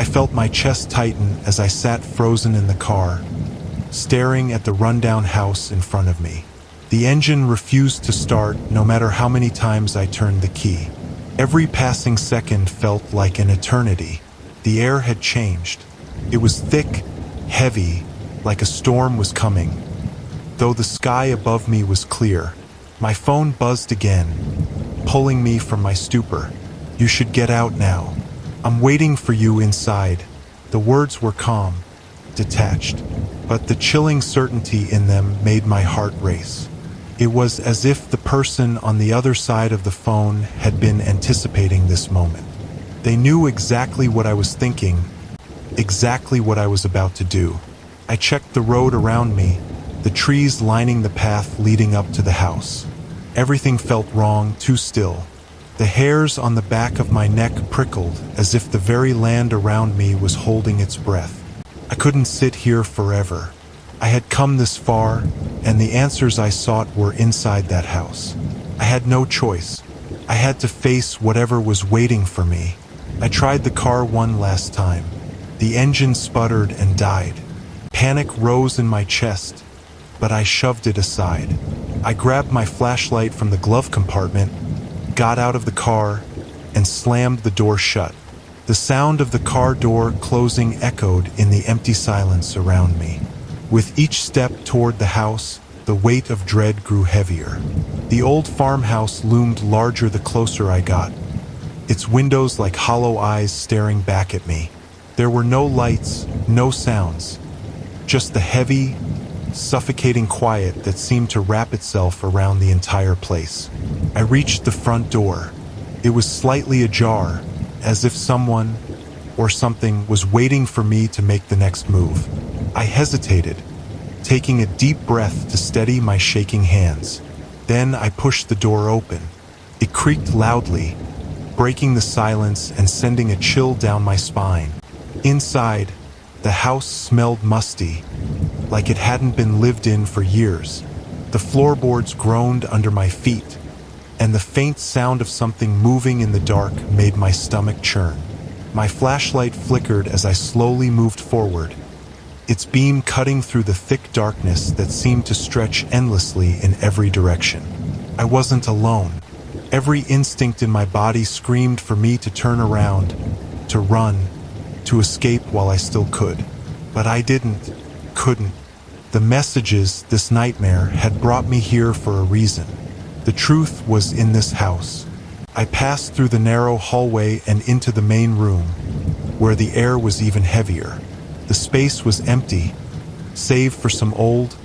felt my chest tighten as I sat frozen in the car, staring at the rundown house in front of me. The engine refused to start no matter how many times I turned the key. Every passing second felt like an eternity. The air had changed. It was thick, heavy, like a storm was coming. Though the sky above me was clear, my phone buzzed again, pulling me from my stupor. "You should get out now. I'm waiting for you inside." The words were calm, detached, but the chilling certainty in them made my heart race. It was as if the person on the other side of the phone had been anticipating this moment. They knew exactly what I was thinking, exactly what I was about to do. I checked the road around me, the trees lining the path leading up to the house. Everything felt wrong, too still. The hairs on the back of my neck prickled as if the very land around me was holding its breath. I couldn't sit here forever. I had come this far, and the answers I sought were inside that house. I had no choice. I had to face whatever was waiting for me. I tried the car one last time. The engine sputtered and died. Panic rose in my chest, but I shoved it aside. I grabbed my flashlight from the glove compartment, got out of the car, and slammed the door shut. The sound of the car door closing echoed in the empty silence around me. With each step toward the house, the weight of dread grew heavier. The old farmhouse loomed larger the closer I got, its windows like hollow eyes staring back at me. There were no lights, no sounds, just the heavy, suffocating quiet that seemed to wrap itself around the entire place. I reached the front door. It was slightly ajar, as if someone or something was waiting for me to make the next move. I hesitated, taking a deep breath to steady my shaking hands. Then I pushed the door open. It creaked loudly, breaking the silence and sending a chill down my spine. Inside, the house smelled musty, like it hadn't been lived in for years. The floorboards groaned under my feet, and the faint sound of something moving in the dark made my stomach churn. My flashlight flickered as I slowly moved forward, its beam cutting through the thick darkness that seemed to stretch endlessly in every direction. I wasn't alone. Every instinct in my body screamed for me to turn around, to run, to escape while I still could. But I couldn't. The messages, this nightmare, had brought me here for a reason. The truth was in this house. I passed through the narrow hallway and into the main room, where the air was even heavier. The space was empty, save for some old,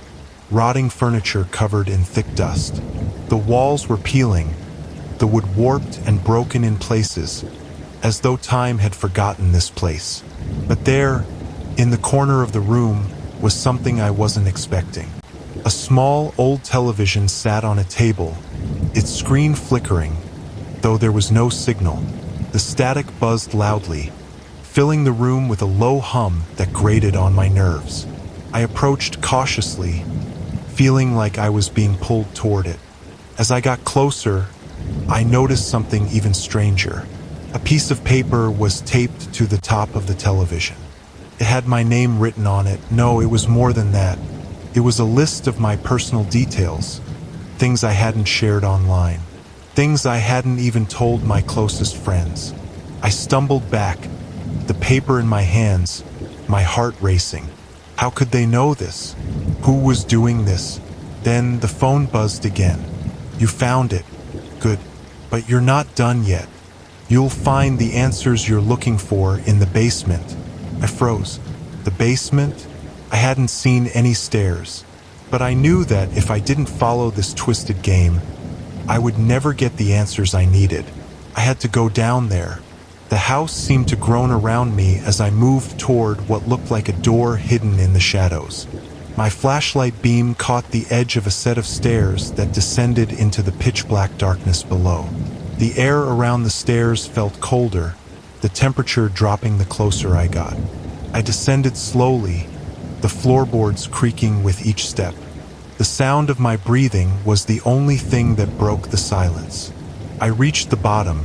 rotting furniture covered in thick dust. The walls were peeling, the wood warped and broken in places, as though time had forgotten this place. But there, in the corner of the room, was something I wasn't expecting. A small, old television sat on a table, its screen flickering, though there was no signal. The static buzzed loudly, filling the room with a low hum that grated on my nerves. I approached cautiously, feeling like I was being pulled toward it. As I got closer, I noticed something even stranger. A piece of paper was taped to the top of the television. It had my name written on it. No, it was more than that. It was a list of my personal details, things I hadn't shared online, things I hadn't even told my closest friends. I stumbled back, the paper in my hands, my heart racing. How could they know this? Who was doing this? Then the phone buzzed again. "You found it. Good. But you're not done yet. You'll find the answers you're looking for in the basement." I froze. The basement? I hadn't seen any stairs, but I knew that if I didn't follow this twisted game, I would never get the answers I needed. I had to go down there. The house seemed to groan around me as I moved toward what looked like a door hidden in the shadows. My flashlight beam caught the edge of a set of stairs that descended into the pitch-black darkness below. The air around the stairs felt colder, the temperature dropping the closer I got. I descended slowly, the floorboards creaking with each step. The sound of my breathing was the only thing that broke the silence. I reached the bottom,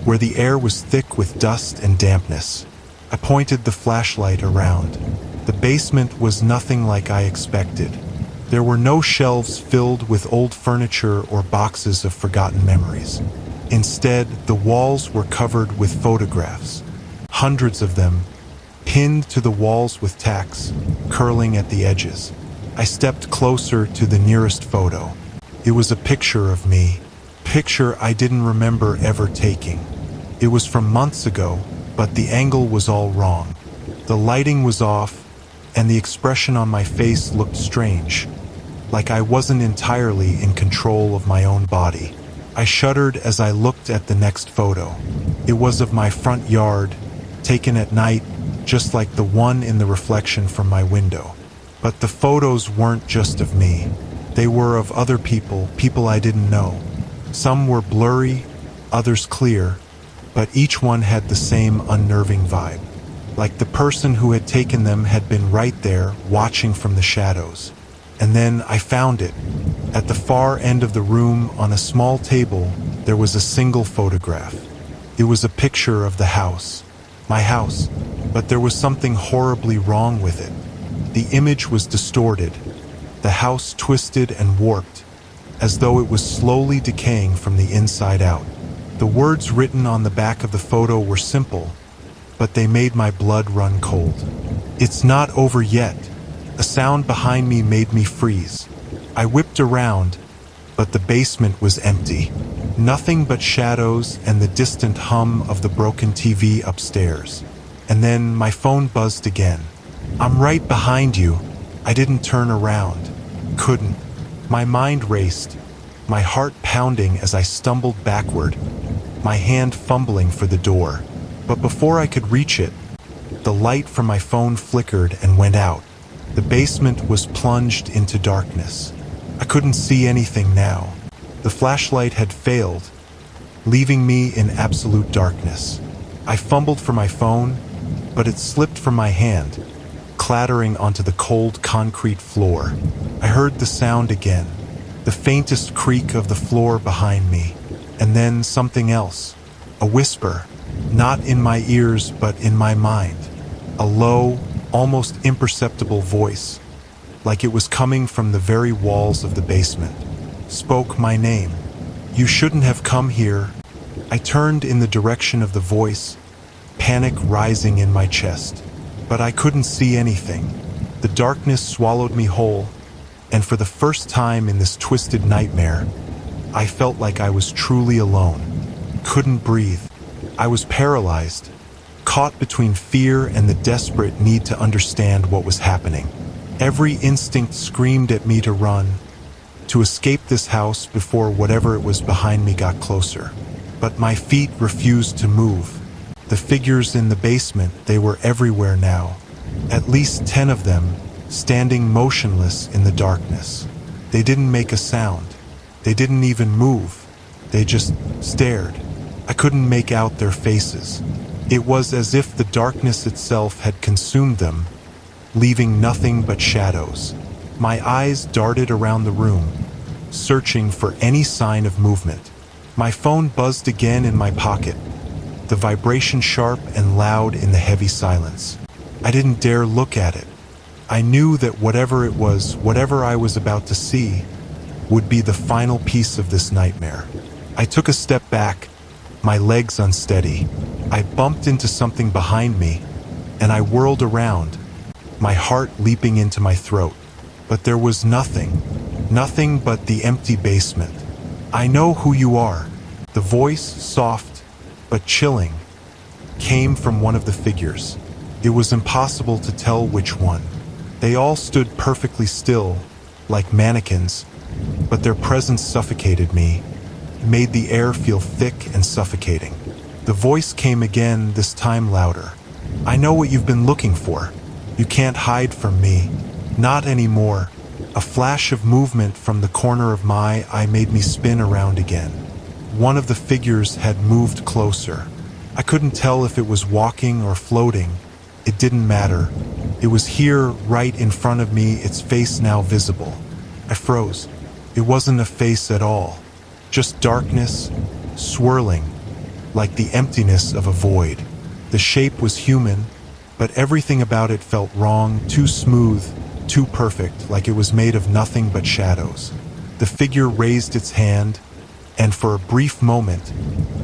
where the air was thick with dust and dampness. I pointed the flashlight around. The basement was nothing like I expected. There were no shelves filled with old furniture or boxes of forgotten memories. Instead, the walls were covered with photographs, hundreds of them, pinned to the walls with tacks, curling at the edges. I stepped closer to the nearest photo. It was a picture of me, picture I didn't remember ever taking. It was from months ago, but the angle was all wrong. The lighting was off, and the expression on my face looked strange, like I wasn't entirely in control of my own body. I shuddered as I looked at the next photo. It was of my front yard, taken at night, just like the one in the reflection from my window. But the photos weren't just of me. They were of other people, people I didn't know. Some were blurry, others clear, but each one had the same unnerving vibe. Like the person who had taken them had been right there, watching from the shadows. And then I found it. At the far end of the room, on a small table, there was a single photograph. It was a picture of the house. My house. But there was something horribly wrong with it. The image was distorted. The house twisted and warped, as though it was slowly decaying from the inside out. The words written on the back of the photo were simple, but they made my blood run cold. "It's not over yet." A sound behind me made me freeze. I whipped around, but the basement was empty. Nothing but shadows and the distant hum of the broken TV upstairs. And then my phone buzzed again. "I'm right behind you." I didn't turn around. Couldn't. My mind raced, my heart pounding as I stumbled backward, my hand fumbling for the door. But before I could reach it, the light from my phone flickered and went out. The basement was plunged into darkness. I couldn't see anything now. The flashlight had failed, leaving me in absolute darkness. I fumbled for my phone, but it slipped from my hand, clattering onto the cold concrete floor. I heard the sound again, the faintest creak of the floor behind me, and then something else, a whisper, not in my ears but in my mind, a low, almost imperceptible voice, like it was coming from the very walls of the basement, spoke my name. "You shouldn't have come here." I turned in the direction of the voice, panic rising in my chest. But I couldn't see anything. The darkness swallowed me whole, and for the first time in this twisted nightmare, I felt like I was truly alone. Couldn't breathe. I was paralyzed, caught between fear and the desperate need to understand what was happening. Every instinct screamed at me to run, to escape this house before whatever it was behind me got closer. But my feet refused to move. The figures in the basement, they were everywhere now. At least 10 of them, standing motionless in the darkness. They didn't make a sound. They didn't even move. They just stared. I couldn't make out their faces. It was as if the darkness itself had consumed them, leaving nothing but shadows. My eyes darted around the room, searching for any sign of movement. My phone buzzed again in my pocket, the vibration sharp and loud in the heavy silence. I didn't dare look at it. I knew that whatever it was, whatever I was about to see, would be the final piece of this nightmare. I took a step back, my legs unsteady. I bumped into something behind me, and I whirled around, my heart leaping into my throat. But there was nothing, nothing but the empty basement. "I know who you are." The voice, soft but chilling, came from one of the figures. It was impossible to tell which one. They all stood perfectly still, like mannequins, but their presence suffocated me, made the air feel thick and suffocating. The voice came again, this time louder. "I know what you've been looking for. You can't hide from me. Not anymore." A flash of movement from the corner of my eye made me spin around again. One of the figures had moved closer. I couldn't tell if it was walking or floating. It didn't matter. It was here, right in front of me, its face now visible. I froze. It wasn't a face at all. Just darkness, swirling, like the emptiness of a void. The shape was human, but everything about it felt wrong, too smooth, too perfect, like it was made of nothing but shadows. The figure raised its hand, and for a brief moment,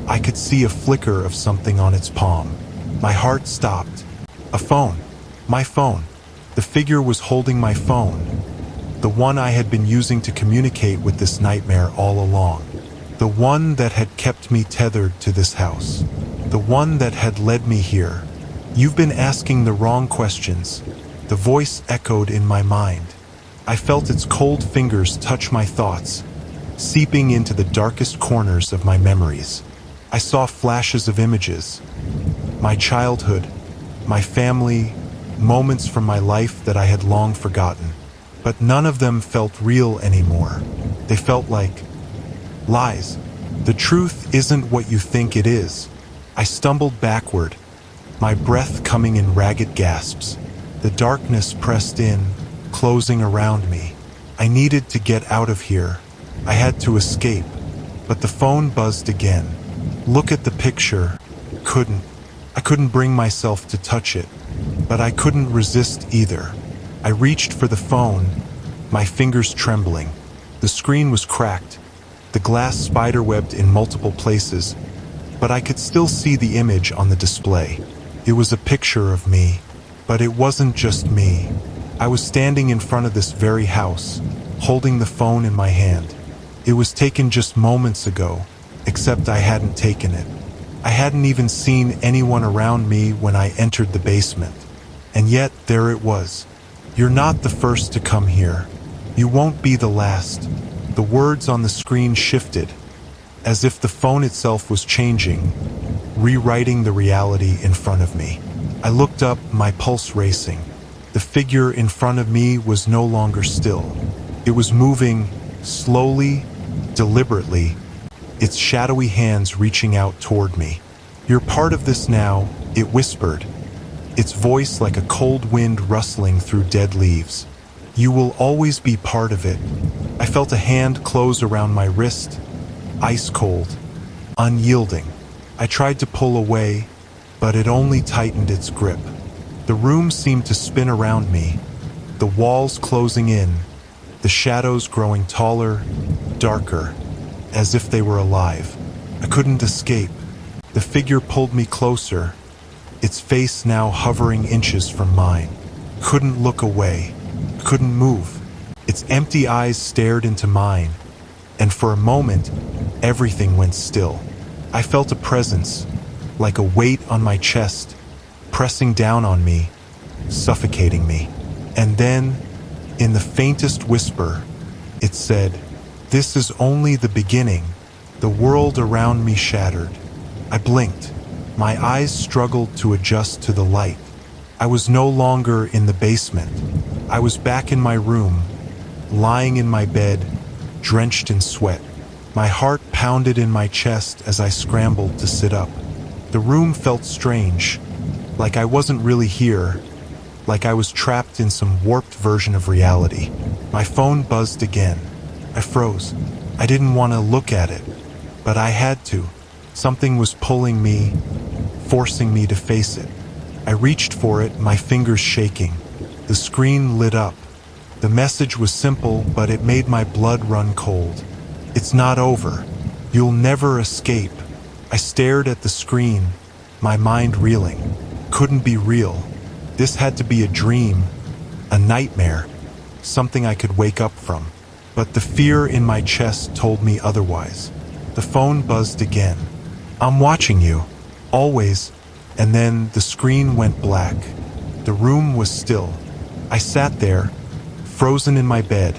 I could see a flicker of something on its palm. My heart stopped. A phone. My phone. The figure was holding my phone, the one I had been using to communicate with this nightmare all along. The one that had kept me tethered to this house. The one that had led me here. "You've been asking the wrong questions," the voice echoed in my mind. I felt its cold fingers touch my thoughts, seeping into the darkest corners of my memories. I saw flashes of images. My childhood, my family, moments from my life that I had long forgotten. But none of them felt real anymore. They felt like lies. The truth isn't what you think it is. I stumbled backward, my breath coming in ragged gasps. The darkness pressed in, closing around me. I needed to get out of here. I had to escape. But the phone buzzed again. Look at the picture. I couldn't bring myself to touch it, but I couldn't resist either. I reached for the phone, my fingers trembling. The screen was cracked, the glass spiderwebbed in multiple places, but I could still see the image on the display. It was a picture of me, but it wasn't just me. I was standing in front of this very house, holding the phone in my hand. It was taken just moments ago, except I hadn't taken it. I hadn't even seen anyone around me when I entered the basement. And yet, there it was. "You're not the first to come here. You won't be the last." The words on the screen shifted, as if the phone itself was changing, rewriting the reality in front of me. I looked up, my pulse racing. The figure in front of me was no longer still. It was moving, slowly, deliberately, its shadowy hands reaching out toward me. "You're part of this now," it whispered, its voice like a cold wind rustling through dead leaves. "You will always be part of it." I felt a hand close around my wrist, ice cold, unyielding. I tried to pull away, but it only tightened its grip. The room seemed to spin around me, the walls closing in, the shadows growing taller, darker, as if they were alive. I couldn't escape. The figure pulled me closer, its face now hovering inches from mine. Couldn't look away, couldn't move. Its empty eyes stared into mine, and for a moment, everything went still. I felt a presence, like a weight on my chest, pressing down on me, suffocating me. And then, in the faintest whisper, it said, "This is only the beginning." The world around me shattered. I blinked. My eyes struggled to adjust to the light. I was no longer in the basement. I was back in my room, lying in my bed, drenched in sweat. My heart pounded in my chest as I scrambled to sit up. The room felt strange, like I wasn't really here, like I was trapped in some warped version of reality. My phone buzzed again. I froze. I didn't want to look at it, but I had to. Something was pulling me, forcing me to face it. I reached for it, my fingers shaking. The screen lit up. The message was simple, but it made my blood run cold. "It's not over. You'll never escape." I stared at the screen, my mind reeling. Couldn't be real. This had to be a dream, a nightmare, something I could wake up from. But the fear in my chest told me otherwise. The phone buzzed again. "I'm watching you, always." And then the screen went black. The room was still. I sat there, frozen in my bed,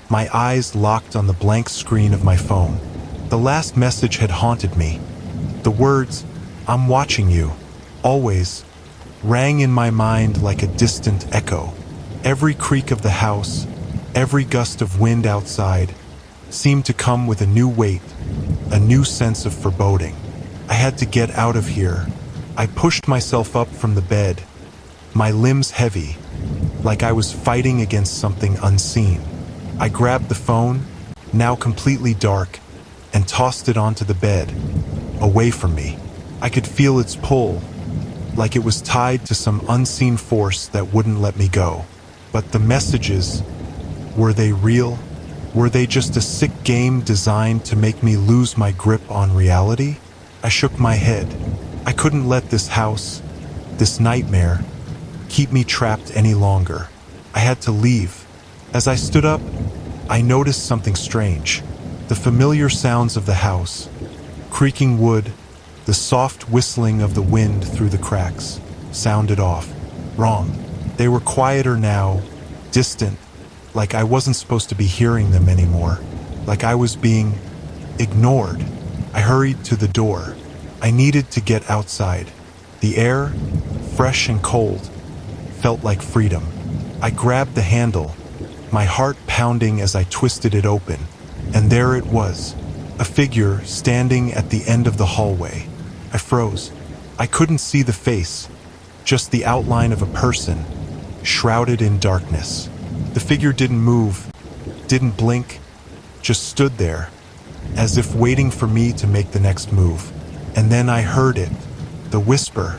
my eyes locked on the blank screen of my phone. The last message had haunted me. The words, "I'm watching you, always," rang in my mind like a distant echo. Every creak of the house, every gust of wind outside, seemed to come with a new weight, a new sense of foreboding. I had to get out of here. I pushed myself up from the bed, my limbs heavy, like I was fighting against something unseen. I grabbed the phone, now completely dark, and tossed it onto the bed, away from me. I could feel its pull, like it was tied to some unseen force that wouldn't let me go. But the messages, were they real? Were they just a sick game designed to make me lose my grip on reality? I shook my head. I couldn't let this house, this nightmare, keep me trapped any longer. I had to leave. As I stood up, I noticed something strange. The familiar sounds of the house, creaking wood, the soft whistling of the wind through the cracks, sounded off. Wrong. They were quieter now, distant, like I wasn't supposed to be hearing them anymore, like I was being ignored. I hurried to the door. I needed to get outside. The air, fresh and cold, felt like freedom. I grabbed the handle, my heart pounding as I twisted it open, and there it was, a figure standing at the end of the hallway. I froze. I couldn't see the face, just the outline of a person, shrouded in darkness. The figure didn't move, didn't blink, just stood there, as if waiting for me to make the next move. And then I heard it, the whisper,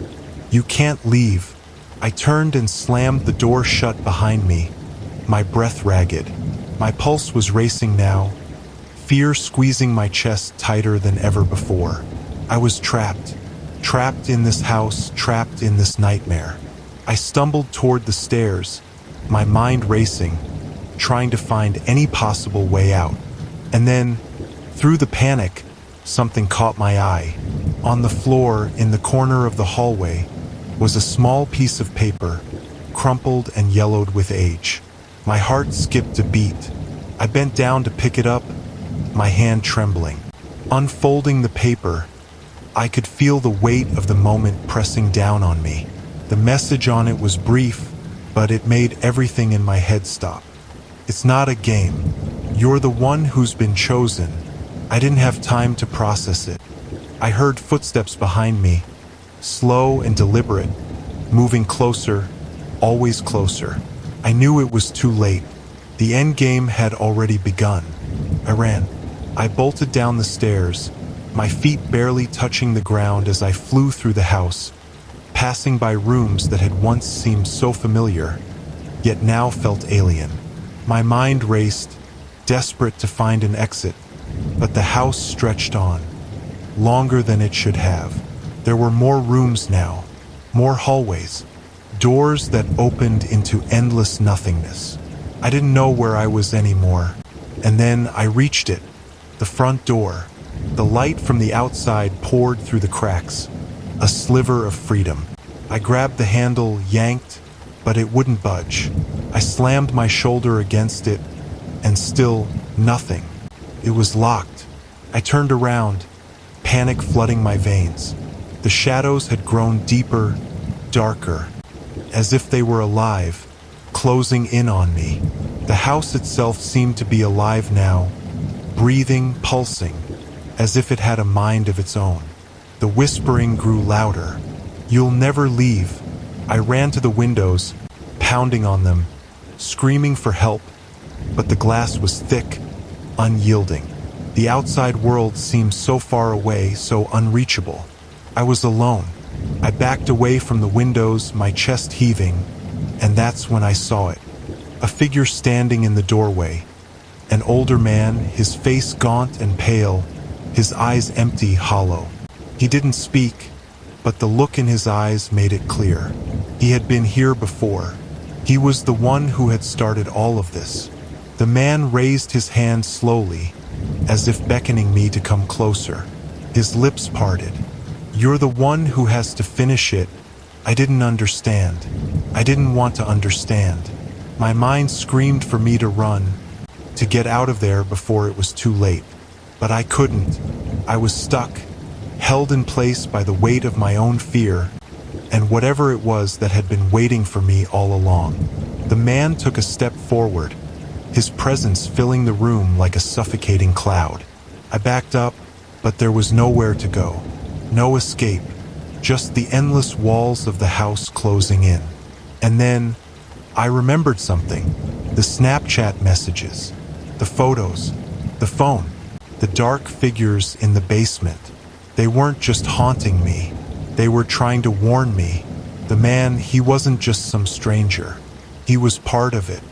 "You can't leave." I turned and slammed the door shut behind me, my breath ragged. My pulse was racing now, fear squeezing my chest tighter than ever before. I was trapped in this house, trapped in this nightmare. I stumbled toward the stairs, my mind racing, trying to find any possible way out. And then, through the panic, something caught my eye. On the floor, in the corner of the hallway, was a small piece of paper, crumpled and yellowed with age. My heart skipped a beat. I bent down to pick it up, my hand trembling. Unfolding the paper, I could feel the weight of the moment pressing down on me. The message on it was brief, but it made everything in my head stop. "It's not a game. You're the one who's been chosen." I didn't have time to process it. I heard footsteps behind me, slow and deliberate, moving closer, always closer. I knew it was too late. The end game had already begun. I ran. I bolted down the stairs, my feet barely touching the ground as I flew through the house, passing by rooms that had once seemed so familiar, yet now felt alien. My mind raced, desperate to find an exit, but the house stretched on, longer than it should have. There were more rooms now, more hallways, doors that opened into endless nothingness. I didn't know where I was anymore, and then I reached it, the front door. The light from the outside poured through the cracks, a sliver of freedom. I grabbed the handle, yanked, but it wouldn't budge. I slammed my shoulder against it, and still nothing. It was locked. I turned around, panic flooding my veins. The shadows had grown deeper, darker, as if they were alive, closing in on me. The house itself seemed to be alive now, breathing, pulsing, as if it had a mind of its own. The whispering grew louder. "You'll never leave." I ran to the windows, pounding on them, screaming for help, but the glass was thick, unyielding. The outside world seemed so far away, so unreachable. I was alone. I backed away from the windows, my chest heaving, and that's when I saw it. A figure standing in the doorway. An older man, his face gaunt and pale, his eyes empty, hollow. He didn't speak, but the look in his eyes made it clear. He had been here before. He was the one who had started all of this. The man raised his hand slowly, as if beckoning me to come closer. His lips parted. "You're the one who has to finish it." I didn't understand. I didn't want to understand. My mind screamed for me to run, to get out of there before it was too late. But I couldn't. I was stuck, held in place by the weight of my own fear, and whatever it was that had been waiting for me all along. The man took a step forward, his presence filling the room like a suffocating cloud. I backed up, but there was nowhere to go. No escape, just the endless walls of the house closing in. And then, I remembered something. The Snapchat messages, the photos, the phone, the dark figures in the basement. They weren't just haunting me. They were trying to warn me, The man, he wasn't just some stranger. He was part of it,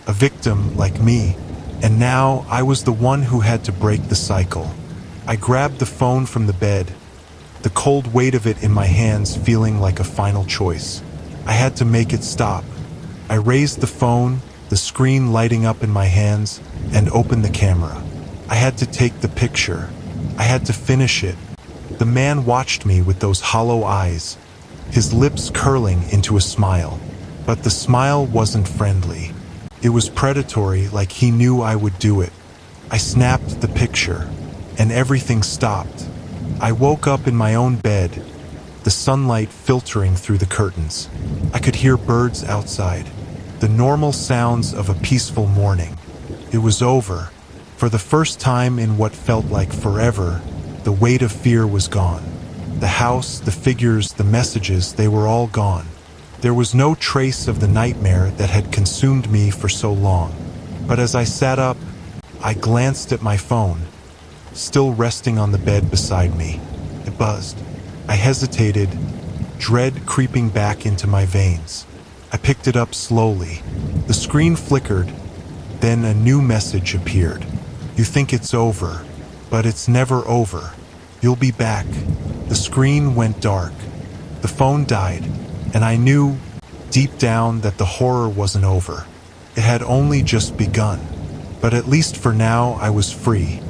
a victim like me, and now I was the one who had to break the cycle. I grabbed the phone from the bed, the cold weight of it in my hands feeling like a final choice. I had to make it stop. I raised the phone, the screen lighting up in my hands, and opened the camera. I had to take the picture. I had to finish it. The man watched me with those hollow eyes, his lips curling into a smile. But the smile wasn't friendly. It was predatory, like he knew I would do it. I snapped the picture, and everything stopped. I woke up in my own bed, the sunlight filtering through the curtains. I could hear birds outside, the normal sounds of a peaceful morning. It was over. For the first time in what felt like forever, the weight of fear was gone. The house, the figures, the messages, they were all gone. There was no trace of the nightmare that had consumed me for so long. But as I sat up, I glanced at my phone, still resting on the bed beside me. It buzzed. I hesitated, dread creeping back into my veins. I picked it up slowly. The screen flickered, then a new message appeared. You think it's over, but it's never over. You'll be back. The screen went dark. The phone died, and I knew, deep down, that the horror wasn't over. It had only just begun. But at least for now, I was free.